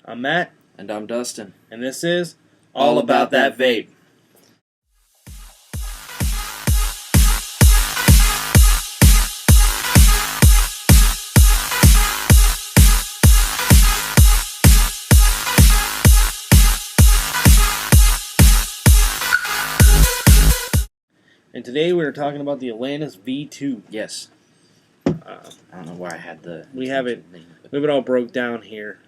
I'm Matt. And I'm Dustin. And this is All About That Vape. And today we are talking about the Atlantis V2. Yes. I don't know why I had the... We have it all broke down here.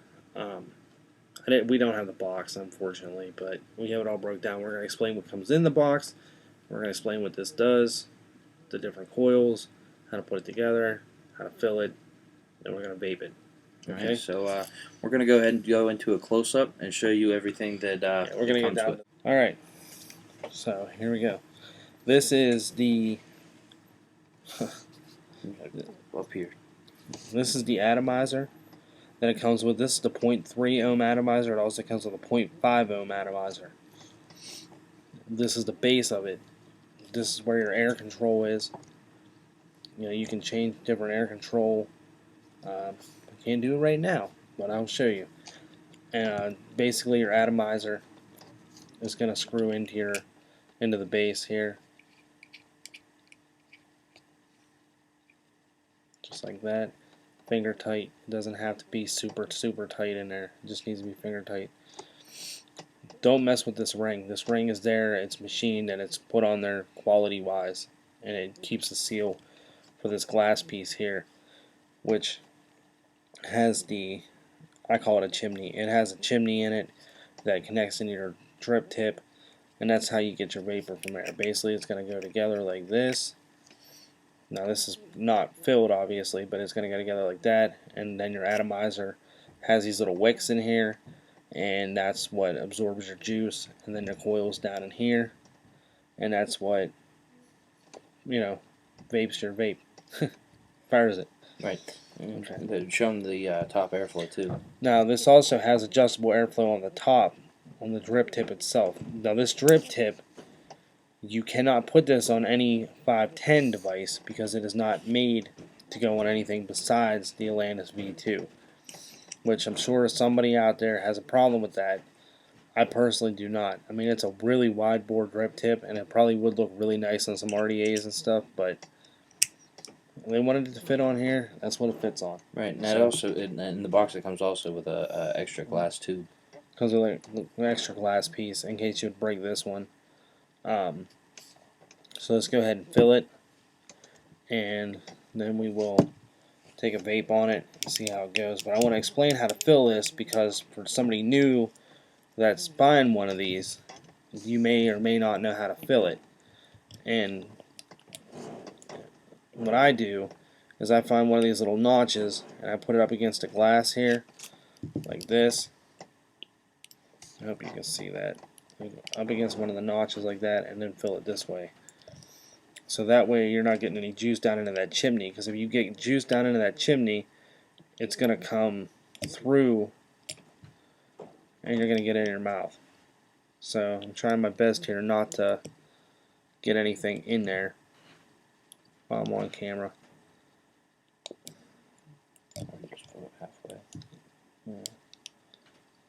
We don't have the box, unfortunately, but we have it all broke down. We're going to explain what comes in the box. We're going to explain what this does, the different coils, how to put it together, how to fill it, then we're going to vape it. Okay, Alright, so we're going to go ahead and go into a close-up and show you everything that we're going to get down. Alright, so here we go. This is the... up here. This is the atomizer that it comes with. This is the 0.3 ohm atomizer. It also comes with a 0.5 ohm atomizer. This is the base of it. This is where your air control is. You know, you can change different air control. I can't do it right now, but I'll show you. And basically, your atomizer is going to screw into the base here, just like that. Finger tight. It doesn't have to be super tight in there. It just needs to be finger tight. Don't mess with this ring. This ring is there, it's machined, and it's put on there quality wise, and it keeps the seal for this glass piece here, which has I call it a chimney. It has a chimney in it that connects into your drip tip, and that's how you get your vapor from there. Basically, it's going to go together like this. Now this is not filled, obviously, but it's going to go together like that, and then your atomizer has these little wicks in here, and that's what absorbs your juice, and then your coil's down in here, and that's what, you know, vapes your vape. Fires it. Right. Okay. Show them the top airflow too. Now this also has adjustable airflow on the top, on the drip tip itself. Now this drip tip, you cannot put this on any 510 device because it is not made to go on anything besides the Atlantis V2, which I'm sure somebody out there has a problem with that. I personally do not. I mean, it's a really wide bore drip tip, and it probably would look really nice on some RDAs and stuff, but they wanted it to fit on here. That's what it fits on. Right, and that also in the box it comes also with a extra glass tube. Comes with like an extra glass piece in case you would break this one. So let's go ahead and fill it, and then we will take a vape on it and see how it goes. But I want to explain how to fill this, because for somebody new that's buying one of these, you may or may not know how to fill it. And what I do is I find one of these little notches and I put it up against a glass here like this. I hope you can see that. Up against one of the notches like that, and then fill it this way. So that way you're not getting any juice down into that chimney, because if you get juice down into that chimney, it's going to come through and you're going to get it in your mouth. So I'm trying my best here not to get anything in there while I'm on camera.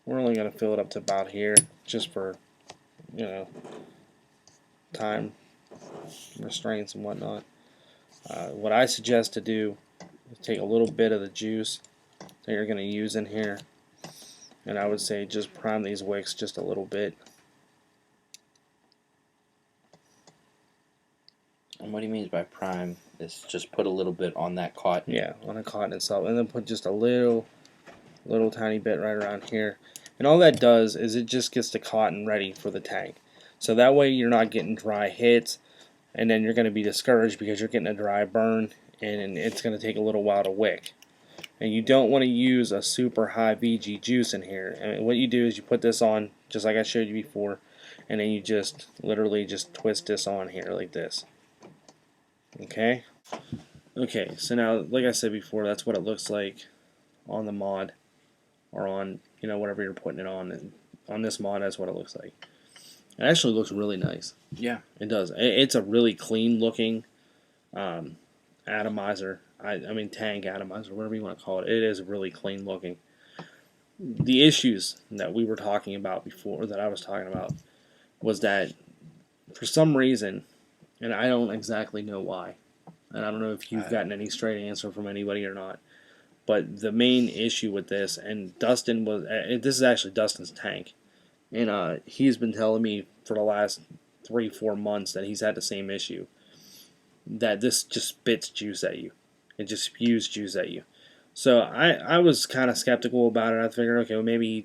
We're only going to fill it up to about here, just for, you know, time restraints and whatnot. What I suggest to do is take a little bit of the juice that you're going to use in here, and I would say just prime these wicks just a little bit. And what he means by prime is just put a little bit on that cotton. Yeah, on the cotton itself, and then put just a little tiny bit right around here. And all that does is it just gets the cotton ready for the tank. So that way you're not getting dry hits, and then you're going to be discouraged because you're getting a dry burn, and it's going to take a little while to wick. And you don't want to use a super high VG juice in here. And what you do is you put this on, just like I showed you before, and then you just literally just twist this on here like this. Okay? Okay, so now, like I said before, that's what it looks like on the mod, or on, you know, whatever you're putting it on. And on this mod, that's what it looks like. It actually looks really nice. Yeah, it does. It's a really clean looking atomizer. I mean tank atomizer, whatever you want to call it. It is really clean looking. the issues that we were talking about before, that I was talking about, was that for some reason, and I don't exactly know why, and I don't know if you've gotten any straight answer from anybody or not, but the main issue with this, and Dustin was, this is actually Dustin's tank, and he's been telling me for the last 3-4 months that he's had the same issue, that this just spits juice at you. It just spews juice at you. So I was kind of skeptical about it. I figured, okay, well, maybe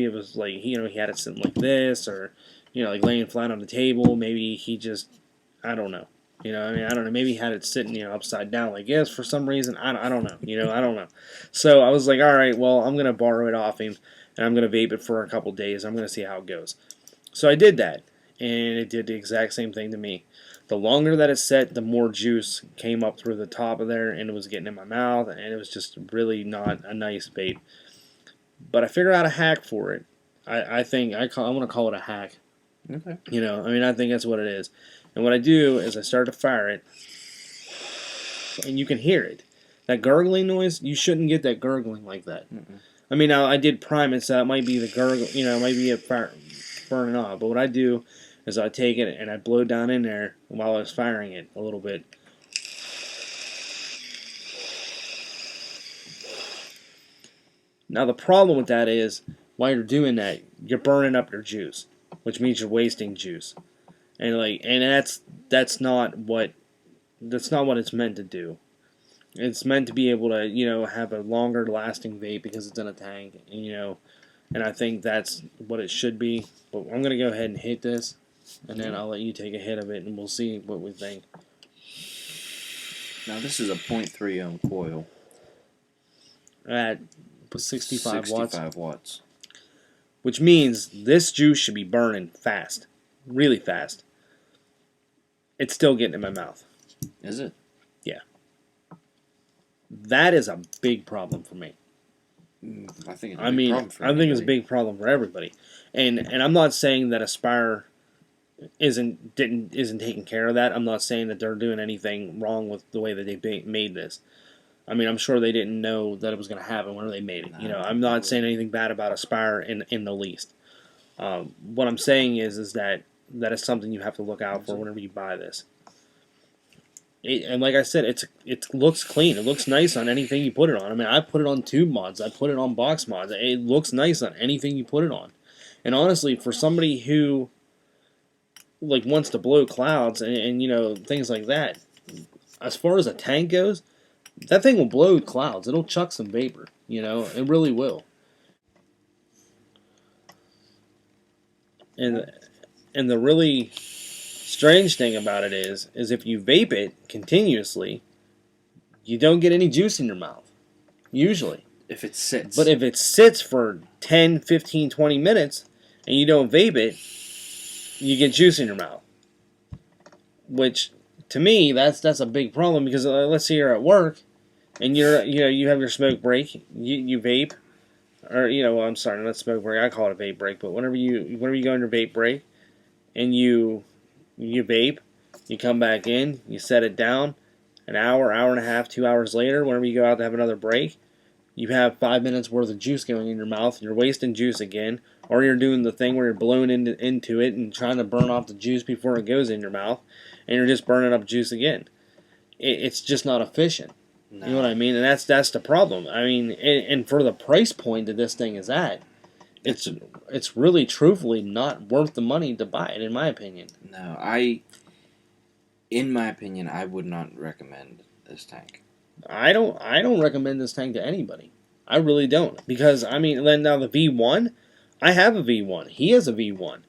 it was like, he had it sitting like this, or like laying flat on the table. Maybe he just, I don't know. I don't know. Maybe he had it sitting upside down like this for some reason. I don't know. I don't know. So I was like, all right, well, I'm gonna borrow it off him, and I'm gonna vape it for a couple days. I'm gonna see how it goes. So I did that, and it did the exact same thing to me. The longer that it set, the more juice came up through the top of there, and it was getting in my mouth, and it was just really not a nice vape. But I figured out a hack for it. I think I want to call it a hack. Okay. I think that's what it is. And what I do is I start to fire it, and you can hear it. That gurgling noise, you shouldn't get that gurgling like that. Mm-mm. I mean, now I did prime it, so it might be the gurgle, it might be a fire burning off. But what I do is I take it and I blow down in there while I was firing it a little bit. Now the problem with that is, while you're doing that, you're burning up your juice, which means you're wasting juice, and that's not what it's meant to do. It's meant to be able to have a longer lasting vape because it's in a tank, and I think that's what it should be. But I'm gonna go ahead and hit this, and then I'll let you take a hit of it, and we'll see what we think. Now this is a 0.3 ohm coil. At 65 watts. 65 watts. Which means this juice should be burning fast. Really fast. It's still getting in my mouth. Is it? Yeah. That is a big problem for me. I think it's a big problem for everybody. It's a big problem for everybody. And I'm not saying that Aspire isn't taking care of that. I'm not saying that they're doing anything wrong with the way that they made this. I mean, I'm sure they didn't know that it was going to happen when they made it. I'm not saying anything bad about Aspire in the least. What I'm saying is that is something you have to look out for whenever you buy this. And like I said, it looks clean. It looks nice on anything you put it on. I mean, I put it on tube mods. I put it on box mods. It looks nice on anything you put it on. And honestly, for somebody who wants to blow clouds and things like that, as far as a tank goes, that thing will blow clouds. It'll chuck some vapor. It really will. And the really strange thing about it is if you vape it continuously, you don't get any juice in your mouth. Usually. If it sits. But if it sits for 10, 15, 20 minutes and you don't vape it, you get juice in your mouth. Which, to me, that's a big problem, because let's say you're at work and you have your smoke break, you vape, or I'm sorry, not smoke break, I call it a vape break, but whenever you go on your vape break and you vape, you come back in, you set it down, an hour, hour and a half, 2 hours later, whenever you go out to have another break, you have 5 minutes worth of juice going in your mouth, and you're wasting juice again, or you're doing the thing where you're blowing into it and trying to burn off the juice before it goes in your mouth, and you're just burning up juice again. It's just not efficient. No. You know what I mean? And that's the problem. I mean, and for the price point that this thing is at, it's really, truthfully, not worth the money to buy it, in my opinion. No, in my opinion, I would not recommend this tank. I don't recommend this tank to anybody. I really don't. Because, I mean, now the V1, I have a V1. He has a V1.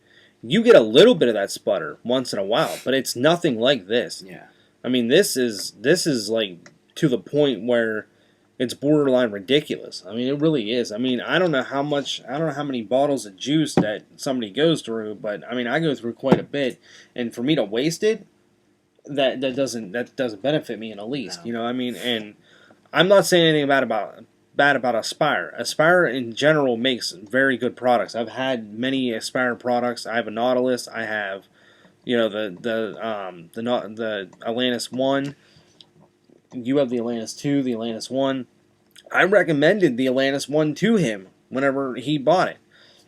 You get a little bit of that sputter once in a while, but it's nothing like this. Yeah. I mean, this is like to the point where it's borderline ridiculous. I mean, it really is. I mean, I don't know how many bottles of juice that somebody goes through, but I mean, I go through quite a bit, and for me to waste it, that doesn't benefit me in the least. No. I mean, and I'm not saying anything bad about Aspire. Aspire in general makes very good products. I've had many Aspire products. I have a Nautilus. I have, the Atlantis 1. You have the Atlantis 2, the Atlantis 1. I recommended the Atlantis 1 to him whenever he bought it.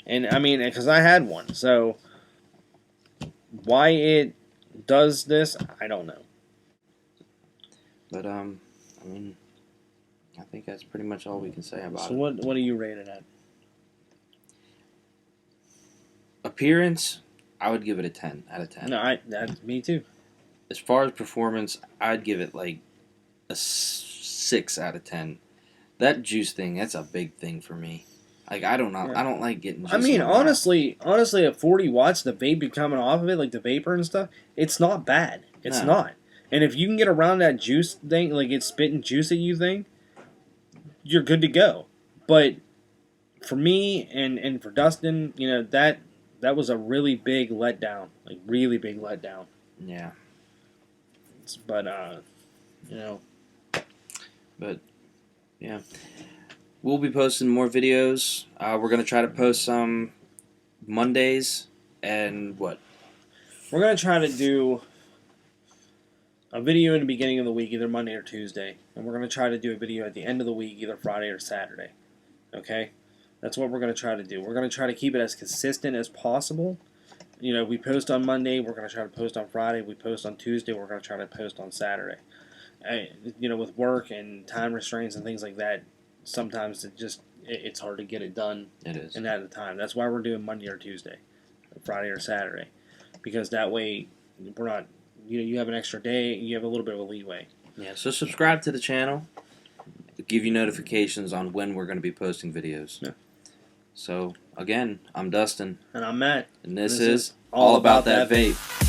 And I mean, because I had one, so why it does this, I don't know. But I mean, I think that's pretty much all we can say about So it. what do you rate it at? Appearance, I would give it a 10 out of 10. No, me too. As far as performance, I'd give it like a 6 out of 10. That juice thing, that's a big thing for me. Like, I don't know. Yeah. I don't like getting juice I mean, in my mouth. honestly, at 40 watts, the vape be coming off of it, like the vapor and stuff, it's not bad. It's No. not. And if you can get around that juice thing, like it's spitting juice at you thing, you're good to go. But for me and for Dustin, you know, that was a really big letdown. Like, really big letdown. Yeah. But, you know. But, yeah. We'll be posting more videos. We're going to try to post some Mondays and what? We're going to try to do a video in the beginning of the week, either Monday or Tuesday. And we're going to try to do a video at the end of the week, either Friday or Saturday. Okay? That's what we're going to try to do. We're going to try to keep it as consistent as possible. You know, we post on Monday, we're going to try to post on Friday. We post on Tuesday, we're going to try to post on Saturday. You know, with work and time restraints and things like that, sometimes it's hard to get it done. It is. In that time. That's why we're doing Monday or Tuesday, Friday or Saturday, because that way we're not. You know, you have an extra day. You have a little bit of a leeway. Yeah. So subscribe to the channel. It'll give you notifications on when we're going to be posting videos. Yeah. So again, I'm Dustin, And I'm Matt. and this is all about that vape.